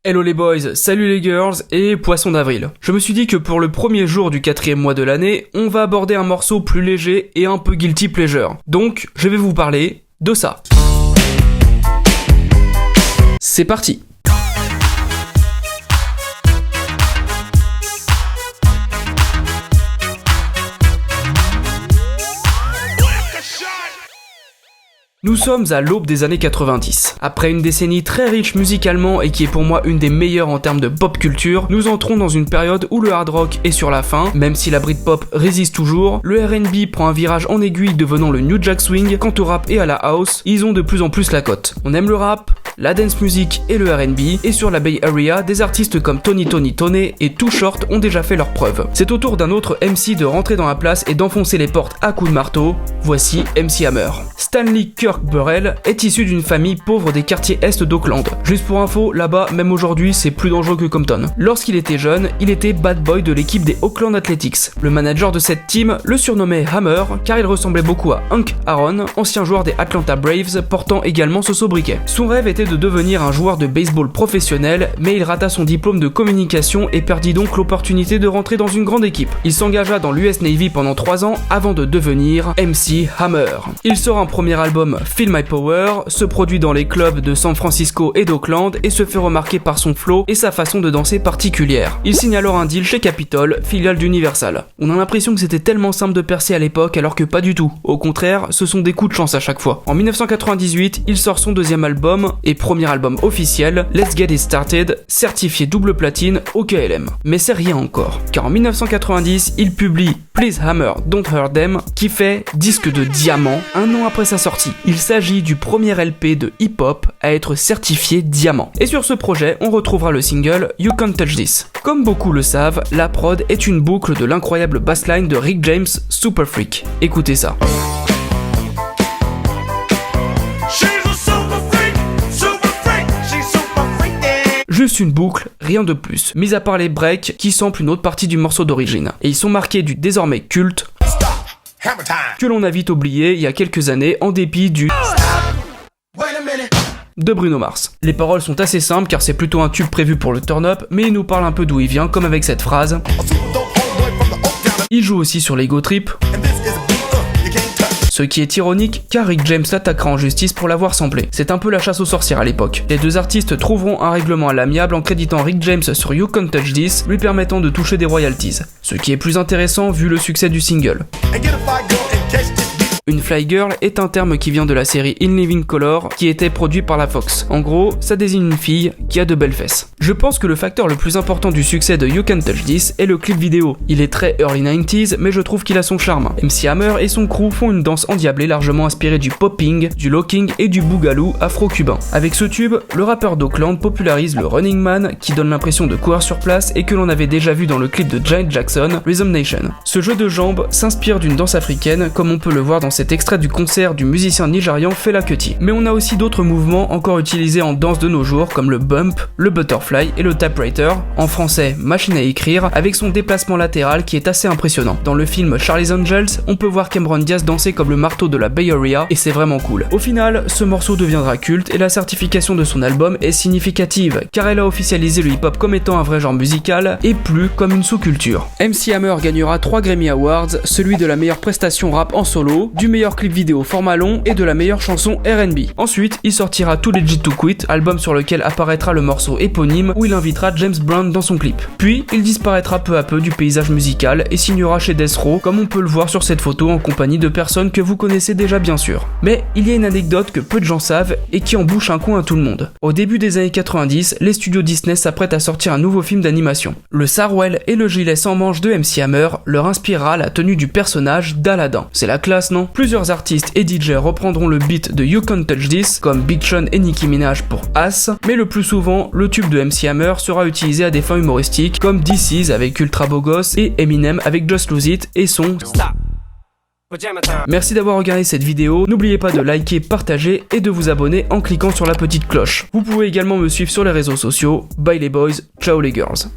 Hello les boys, salut les girls et poisson d'avril. Je me suis dit que pour le premier jour du 4e mois de l'année, on va aborder un morceau plus léger et un peu guilty pleasure. Donc, je vais vous parler de ça. C'est parti. Nous sommes à l'aube des années 90. Après une décennie très riche musicalement et qui est pour moi une des meilleures en termes de pop culture, nous entrons dans une période où le hard rock est sur la fin, même si la Britpop résiste toujours, le R&B prend un virage en aiguille devenant le New Jack Swing, quant au rap et à la house, ils ont de plus en plus la cote. On aime le rap, la dance music et le R&B, et sur la Bay Area, des artistes comme Tony et Too Short ont déjà fait leurs preuves. C'est au tour d'un autre MC de rentrer dans la place et d'enfoncer les portes à coups de marteau, voici MC Hammer. Stanley Kirk Burrell est issu d'une famille pauvre des quartiers est d'Auckland. Juste pour info, là-bas, même aujourd'hui, c'est plus dangereux que Compton. Lorsqu'il était jeune, il était bad boy de l'équipe des Auckland Athletics. Le manager de cette team le surnommait Hammer, car il ressemblait beaucoup à Hank Aaron, ancien joueur des Atlanta Braves, portant également ce sobriquet. Son rêve était de devenir un joueur de baseball professionnel, mais il rata son diplôme de communication et perdit donc l'opportunité de rentrer dans une grande équipe. Il s'engagea dans l'US Navy pendant 3 ans avant de devenir MC Hammer. Il sort un premier album, Feel My Power, se produit dans les clubs de San Francisco et d'Auckland et se fait remarquer par son flow et sa façon de danser particulière. Il signe alors un deal chez Capitol, filiale d'Universal. On a l'impression que c'était tellement simple de percer à l'époque alors que pas du tout. Au contraire, ce sont des coups de chance à chaque fois. En 1998, il sort son deuxième album et premier album officiel, Let's Get It Started, certifié double platine au KLM. Mais c'est rien encore, car en 1990, il publie Please Hammer, Don't Hurt Them, qui fait disque de diamant un an après sa sortie. Il s'agit du premier LP de hip-hop à être certifié diamant. Et sur ce projet, on retrouvera le single You Can't Touch This. Comme beaucoup le savent, la prod est une boucle de l'incroyable bassline de Rick James, Super Freak. Écoutez ça. Juste une boucle, rien de plus, mis à part les breaks qui samplent une autre partie du morceau d'origine. Et ils sont marqués du désormais culte que l'on a vite oublié il y a quelques années en dépit du de Bruno Mars. Les paroles sont assez simples car c'est plutôt un tube prévu pour le turn-up, mais il nous parle un peu d'où il vient comme avec cette phrase. Il joue aussi sur l'ego trip. Ce qui est ironique car Rick James l'attaquera en justice pour l'avoir samplé. C'est un peu la chasse aux sorcières à l'époque. Les deux artistes trouveront un règlement à l'amiable en créditant Rick James sur You Can't Touch This, lui permettant de toucher des royalties. Ce qui est plus intéressant vu le succès du single. Une fly girl est un terme qui vient de la série In Living Color qui était produit par la Fox. En gros, ça désigne une fille qui a de belles fesses. Je pense que le facteur le plus important du succès de You Can't Touch This est le clip vidéo. Il est très early 90s, mais je trouve qu'il a son charme. MC Hammer et son crew font une danse endiablée largement inspirée du popping, du locking et du boogaloo afro-cubain. Avec ce tube, le rappeur d'Auckland popularise le Running Man qui donne l'impression de courir sur place et que l'on avait déjà vu dans le clip de Janet Jackson, Rhythm Nation. Ce jeu de jambes s'inspire d'une danse africaine comme on peut le voir dans cet extrait du concert du musicien nigérian Fela Kuti. Mais on a aussi d'autres mouvements encore utilisés en danse de nos jours comme le bump, le butterfly et le typewriter, en français machine à écrire, avec son déplacement latéral qui est assez impressionnant. Dans le film Charlie's Angels, on peut voir Cameron Diaz danser comme le marteau de la Bay Area et c'est vraiment cool. Au final, ce morceau deviendra culte et la certification de son album est significative car elle a officialisé le hip-hop comme étant un vrai genre musical et plus comme une sous-culture. MC Hammer gagnera 3 Grammy Awards, celui de la meilleure prestation rap en solo, du meilleur clip vidéo format long et de la meilleure chanson R&B. Ensuite, il sortira Too Legit to Quit, album sur lequel apparaîtra le morceau éponyme où il invitera James Brown dans son clip. Puis, il disparaîtra peu à peu du paysage musical et signera chez Death Row, comme on peut le voir sur cette photo en compagnie de personnes que vous connaissez déjà bien sûr. Mais il y a une anecdote que peu de gens savent et qui en bouche un coin à tout le monde. Au début des années 90, les studios Disney s'apprêtent à sortir un nouveau film d'animation. Le Sarwell et le gilet sans manches de MC Hammer leur inspirera la tenue du personnage d'Aladin. C'est la classe, non ? Plusieurs artistes et DJ reprendront le beat de You Can't Touch This, comme Big Sean et Nicki Minaj pour As, mais le plus souvent, le tube de MC Hammer sera utilisé à des fins humoristiques, comme This Is avec Ultra Beau Gosse et Eminem avec Just Lose It et son Stop. Merci d'avoir regardé cette vidéo, n'oubliez pas de liker, partager et de vous abonner en cliquant sur la petite cloche. Vous pouvez également me suivre sur les réseaux sociaux. Bye les boys, ciao les girls.